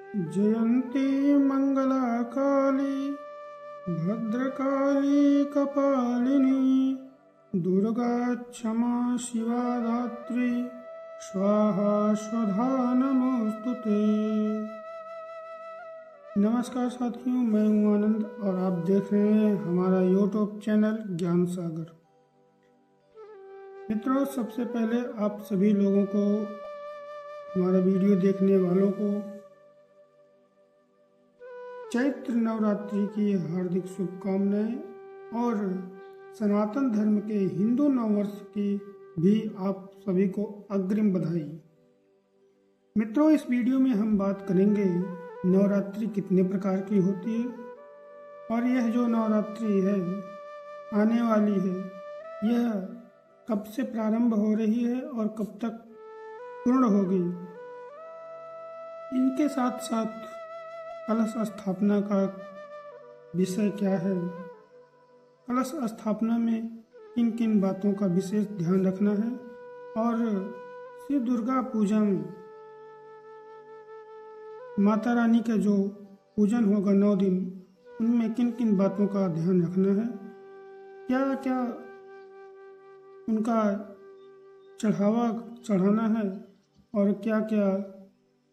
जयन्ती मंगला काली भद्रकाली कपालिनी दुर्गा क्षमा शिवा धात्री स्वाहा स्वधा नमोस्तुते। नमस्कार साथियों, मैं हूं आनंद और आप देख रहे हैं हमारा यूट्यूब चैनल ज्ञान सागर। मित्रों, सबसे पहले आप सभी लोगों को, हमारा वीडियो देखने वालों को चैत्र नवरात्रि की हार्दिक शुभकामनाएं और सनातन धर्म के हिंदू नववर्ष की भी आप सभी को अग्रिम बधाई। मित्रों, इस वीडियो में हम बात करेंगे नवरात्रि कितने प्रकार की होती है और यह जो नवरात्रि है आने वाली है, यह कब से प्रारंभ हो रही है और कब तक पूर्ण होगी। इनके साथ साथ कलश स्थापना का विषय क्या है, कलश स्थापना में किन किन बातों का विशेष ध्यान रखना है और श्री दुर्गा पूजा में माता रानी का जो पूजन होगा 9 दिन, उनमें किन किन बातों का ध्यान रखना है, क्या क्या उनका चढ़ावा चढ़ाना है और क्या क्या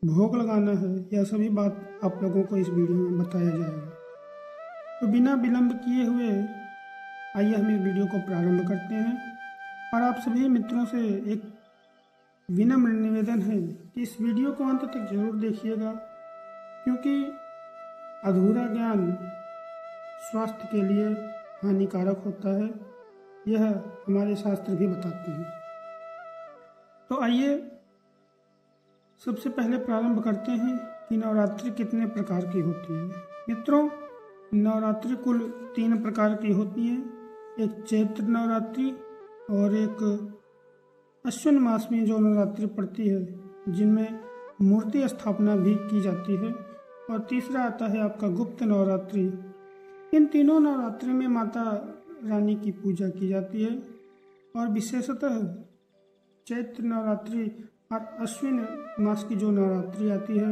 भोग लगाना है, यह सभी बात आप लोगों को इस वीडियो में बताया जाएगा। तो बिना विलंब किए हुए आइए हम इस वीडियो को प्रारंभ करते हैं। और आप सभी मित्रों से एक विनम्र निवेदन है कि इस वीडियो को अंत तक जरूर देखिएगा, क्योंकि अधूरा ज्ञान स्वास्थ्य के लिए हानिकारक होता है, यह हमारे शास्त्र भी बताते हैं। तो आइए सबसे पहले प्रारंभ करते हैं कि नवरात्रि कितने प्रकार की होती है। मित्रों, नवरात्रि कुल 3 प्रकार की होती है। एक चैत्र नवरात्रि और एक अश्विन मास में जो नवरात्रि पड़ती है, जिनमें मूर्ति स्थापना भी की जाती है, और तीसरा आता है आपका गुप्त नवरात्रि। इन तीनों नवरात्रि में माता रानी की पूजा की जाती है और विशेषतः चैत्र नवरात्रि और अश्विन मास की जो नवरात्रि आती है,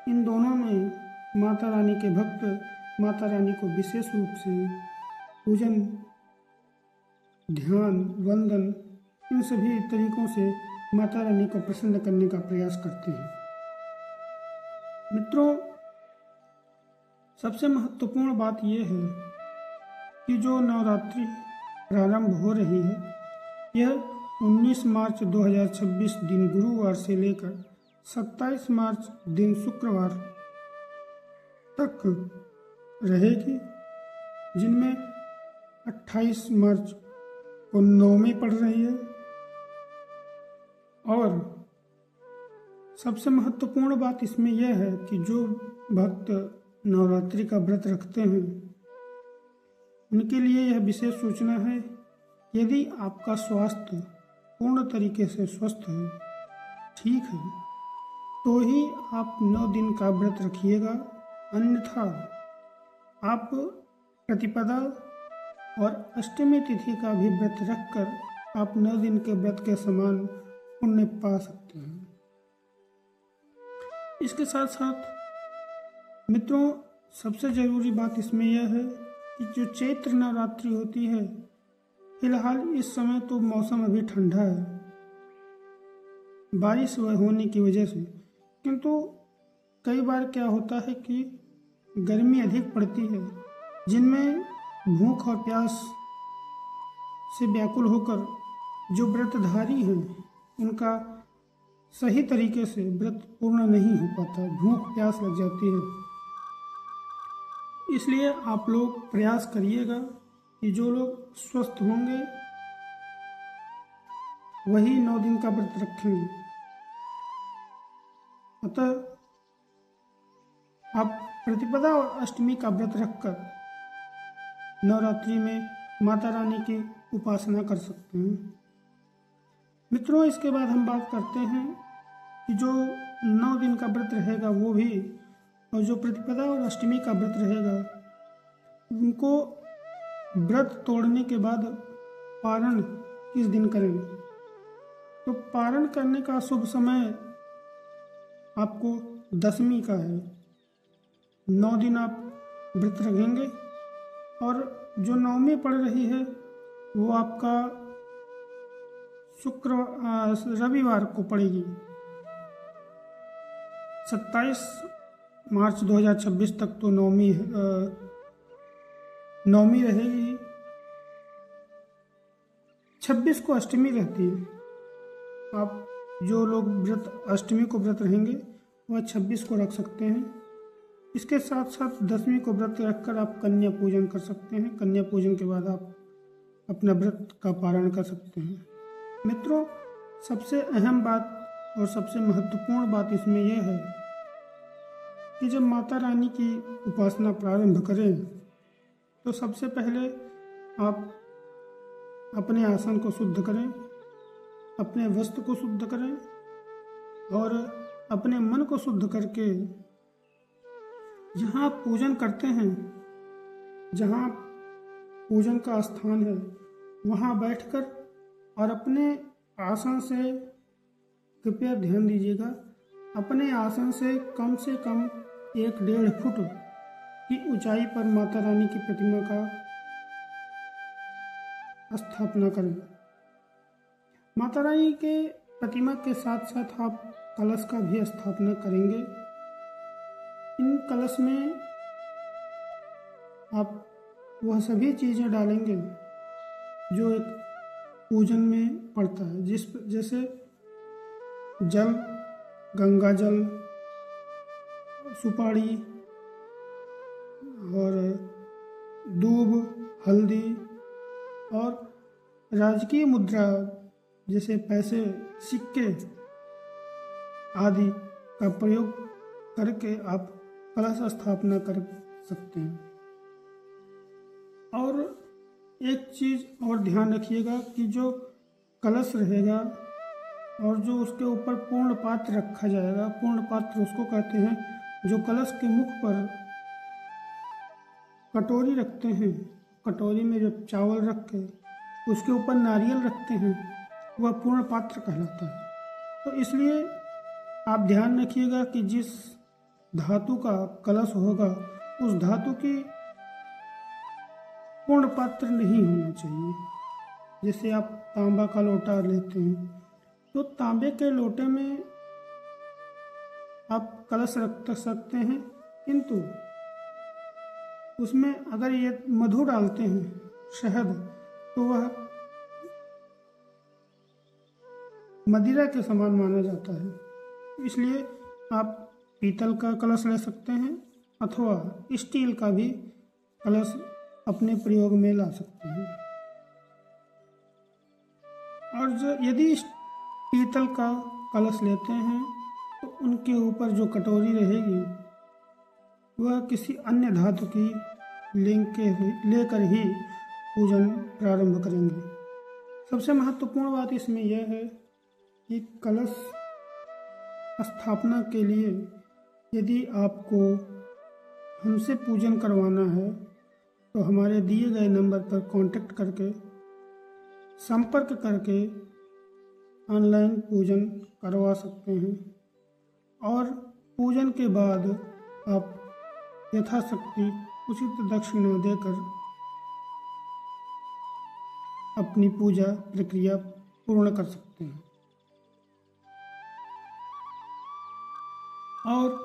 इन दोनों में माता रानी के भक्त माता रानी को विशेष रूप से पूजन, ध्यान, वंदन, इन सभी तरीकों से माता रानी को प्रसन्न करने का प्रयास करते हैं। मित्रों, सबसे महत्वपूर्ण बात यह है कि जो नवरात्रि प्रारंभ हो रही है, यह 19 मार्च 2026 दिन गुरुवार से लेकर 27 मार्च दिन शुक्रवार तक रहेगी, जिनमें 28 मार्च को नवमी पड़ रही है। और सबसे महत्वपूर्ण बात इसमें यह है कि जो भक्त नवरात्रि का व्रत रखते हैं, उनके लिए यह विशेष सूचना है, यदि आपका स्वास्थ्य पूर्ण तरीके से स्वस्थ है, ठीक है, तो ही आप 9 दिन का व्रत रखिएगा। अन्यथा आप प्रतिपदा और अष्टमी तिथि का भी व्रत रखकर आप 9 दिन के व्रत के समान पुण्य पा सकते हैं। इसके साथ साथ मित्रों, सबसे जरूरी बात इसमें यह है कि जो चैत्र नवरात्रि होती है, फिलहाल इस समय तो मौसम अभी ठंडा है, बारिश होने की वजह से, किंतु कई बार क्या होता है कि गर्मी अधिक पड़ती है, जिनमें भूख और प्यास से व्याकुल होकर जो व्रतधारी हैं, उनका सही तरीके से व्रत पूर्ण नहीं हो पाता, भूख प्यास लग जाती है। इसलिए आप लोग प्रयास करिएगा कि जो लोग स्वस्थ होंगे वही 9 दिन का व्रत रखेंगे। अतः आप प्रतिपदा और अष्टमी का व्रत रखकर नवरात्रि में माता रानी की उपासना कर सकते हैं। मित्रों, इसके बाद हम बात करते हैं कि जो 9 दिन का व्रत रहेगा वो भी, और जो प्रतिपदा और अष्टमी का व्रत रहेगा, उनको व्रत तोड़ने के बाद पारण किस दिन करें। तो पारण करने का शुभ समय आपको दशमी का है। 9 दिन आप व्रत रखेंगे और जो नवमी पड़ रही है वो आपका रविवार को पड़ेगी। 27 मार्च 2026 तक तो नवमी रहेगी। 26 को अष्टमी रहती है। आप जो लोग अष्टमी को व्रत रहेंगे वह 26 को रख सकते हैं। इसके साथ साथ दशमी को व्रत रखकर आप कन्या पूजन कर सकते हैं। कन्या पूजन के बाद आप अपना व्रत का पारण कर सकते हैं। मित्रों, सबसे अहम बात और सबसे महत्वपूर्ण बात इसमें यह है कि जब माता रानी की उपासना प्रारंभ करें तो सबसे पहले आप अपने आसन को शुद्ध करें, अपने वस्त्र को शुद्ध करें और अपने मन को शुद्ध करके जहाँ आप पूजन करते हैं, जहाँ पूजन का स्थान है, वहाँ बैठकर और अपने आसन से कृपया ध्यान दीजिएगा, अपने आसन से कम 1.5 फुट की ऊंचाई पर माता रानी की प्रतिमा का स्थापना करें। माता रानी के प्रतिमा के साथ साथ आप कलश का भी स्थापना करेंगे। इन कलश में आप वह सभी चीज़ें डालेंगे जो एक पूजन में पड़ता है, जैसे जल, गंगा जल, सुपारी और दूब, हल्दी और राजकीय मुद्रा जैसे पैसे, सिक्के आदि का प्रयोग करके आप कलश स्थापना कर सकते हैं। और एक चीज़ और ध्यान रखिएगा कि जो कलश रहेगा और जो उसके ऊपर पूर्ण पात्र रखा जाएगा, पूर्ण पात्र उसको कहते हैं जो कलश के मुख पर कटोरी रखते हैं, कटोरी में जब चावल रख के उसके ऊपर नारियल रखते हैं, वह पूर्ण पात्र कहलाता है। तो इसलिए आप ध्यान रखिएगा कि जिस धातु का कलश होगा उस धातु की पूर्ण पात्र नहीं होना चाहिए। जैसे आप तांबा का लोटा लेते हैं तो तांबे के लोटे में आप कलश रख सकते हैं, किंतु उसमें अगर ये मधु डालते हैं, शहद, तो वह मदिरा के समान माना जाता है। इसलिए आप पीतल का कलश ले सकते हैं अथवा स्टील का भी कलश अपने प्रयोग में ला सकते हैं। और यदि पीतल का कलश लेते हैं तो उनके ऊपर जो कटोरी रहेगी वह किसी अन्य धातु की लेकर ही पूजन प्रारंभ करेंगे। सबसे महत्वपूर्ण बात इसमें यह है कि कलश स्थापना के लिए यदि आपको हमसे पूजन करवाना है तो हमारे दिए गए नंबर पर कांटेक्ट करके, संपर्क करके ऑनलाइन पूजन करवा सकते हैं और पूजन के बाद आप यथाशक्ति उचित दक्षिणा देकर अपनी पूजा प्रक्रिया पूर्ण कर सकते हैं। और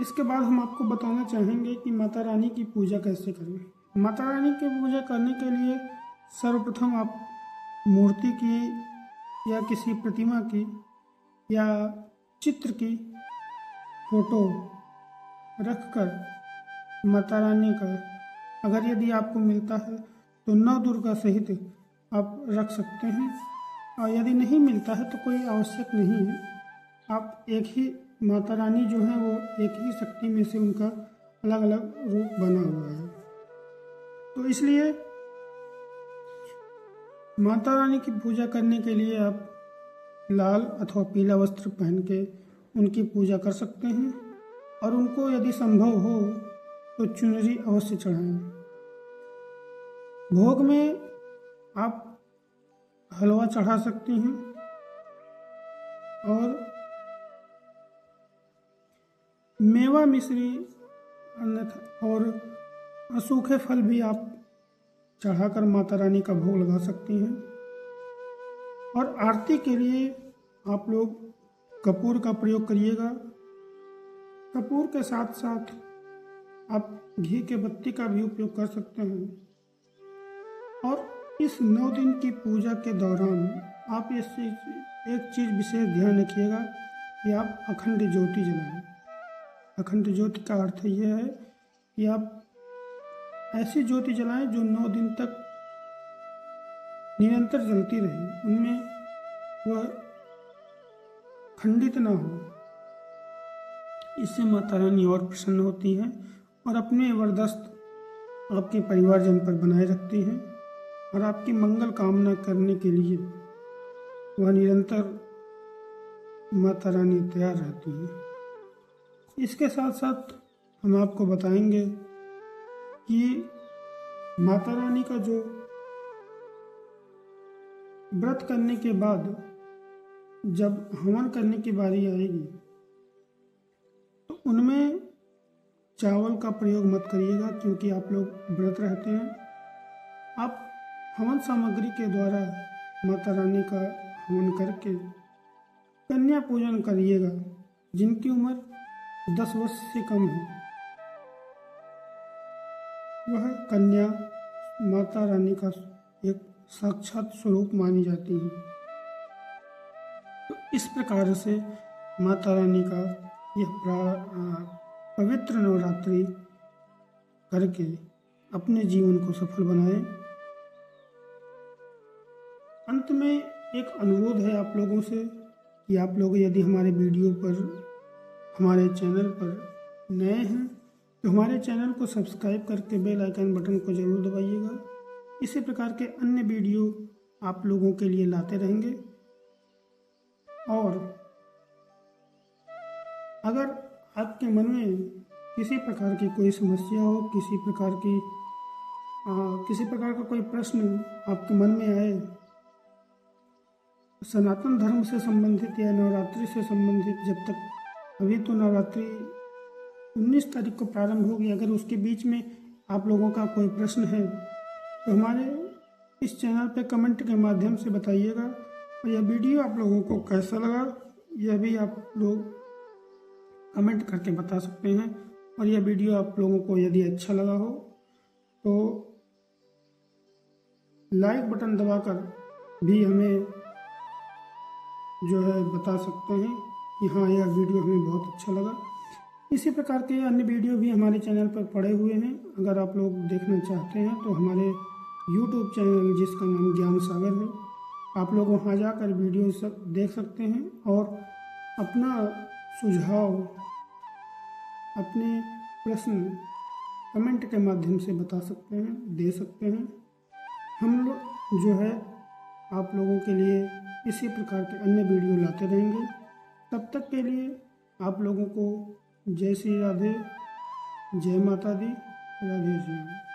इसके बाद हम आपको बताना चाहेंगे कि माता रानी की पूजा कैसे करें। माता रानी की पूजा करने के लिए सर्वप्रथम आप मूर्ति की या किसी प्रतिमा की या चित्र की फोटो रखकर माता रानी का, अगर यदि आपको मिलता है तो नौ दुर्गा सहित आप रख सकते हैं, और यदि नहीं मिलता है तो कोई आवश्यक नहीं है। आप एक ही माता रानी जो है वो एक ही शक्ति में से उनका अलग अलग रूप बना हुआ है। तो इसलिए माता रानी की पूजा करने के लिए आप लाल अथवा पीला वस्त्र पहन के उनकी पूजा कर सकते हैं और उनको यदि संभव हो तो चुनरी अवश्य चढ़ाएं। भोग में आप हलवा चढ़ा सकती हैं और मेवा मिश्री अन्यथा और सूखे फल भी आप चढ़ाकर माता रानी का भोग लगा सकती हैं। और आरती के लिए आप लोग कपूर का प्रयोग करिएगा। कपूर के साथ साथ आप घी के बत्ती का भी उपयोग कर सकते हैं। और इस 9 दिन की पूजा के दौरान आप इससे एक चीज़ विशेष ध्यान रखिएगा कि आप अखंड ज्योति जलाएं। अखंड ज्योति का अर्थ यह है कि आप ऐसी ज्योति जलाएं जो 9 दिन तक निरंतर जलती रहे, उनमें वह खंडित ना हो। इससे माता रानी और प्रसन्न होती हैं और अपने वरदस्त आपके परिवारजन पर बनाए रखती हैं और आपकी मंगल कामना करने के लिए वह निरंतर माता रानी तैयार रहती हैं। इसके साथ साथ हम आपको बताएंगे कि माता रानी का जो व्रत करने के बाद जब हवन करने की बारी आएगी तो उनमें चावल का प्रयोग मत करिएगा, क्योंकि आप लोग व्रत रहते हैं। आप हवन सामग्री के द्वारा माता रानी का हवन करके कन्या पूजन करिएगा। जिनकी उम्र 10 वर्ष से कम है वह कन्या माता रानी का एक साक्षात स्वरूप मानी जाती है। तो इस प्रकार से माता रानी का यह पवित्र नवरात्रि करके अपने जीवन को सफल बनाएं। अंत में एक अनुरोध है आप लोगों से कि आप लोग यदि हमारे वीडियो पर, हमारे चैनल पर नए हैं तो हमारे चैनल को सब्सक्राइब करके बेल आइकन बटन को ज़रूर दबाइएगा। इसी प्रकार के अन्य वीडियो आप लोगों के लिए लाते रहेंगे। और अगर आपके मन में किसी प्रकार की कोई समस्या हो, किसी प्रकार का कोई प्रश्न आपके मन में आए, सनातन धर्म से संबंधित या नवरात्रि से संबंधित, जब तक अभी तो नवरात्रि 19 तारीख को प्रारंभ होगी, अगर उसके बीच में आप लोगों का कोई प्रश्न है तो हमारे इस चैनल पे कमेंट के माध्यम से बताइएगा। और यह वीडियो आप लोगों को कैसा लगा यह भी आप लोग कमेंट करके बता सकते हैं। और यह वीडियो आप लोगों को यदि अच्छा लगा हो तो लाइक बटन दबाकर भी हमें जो है बता सकते हैं कि हाँ यह वीडियो हमें बहुत अच्छा लगा। इसी प्रकार के अन्य वीडियो भी हमारे चैनल पर पड़े हुए हैं। अगर आप लोग देखना चाहते हैं तो हमारे YouTube चैनल जिसका नाम ज्ञान सागर है, आप लोग वहाँ जाकर वीडियो सब देख सकते हैं और अपना सुझाव, अपने प्रश्न कमेंट के माध्यम से बता सकते हैं, दे सकते हैं। हम लोग जो है आप लोगों के लिए इसी प्रकार के अन्य वीडियो लाते रहेंगे। तब तक के लिए आप लोगों को जय श्री राधे, जय माता दी, राधे श्याम।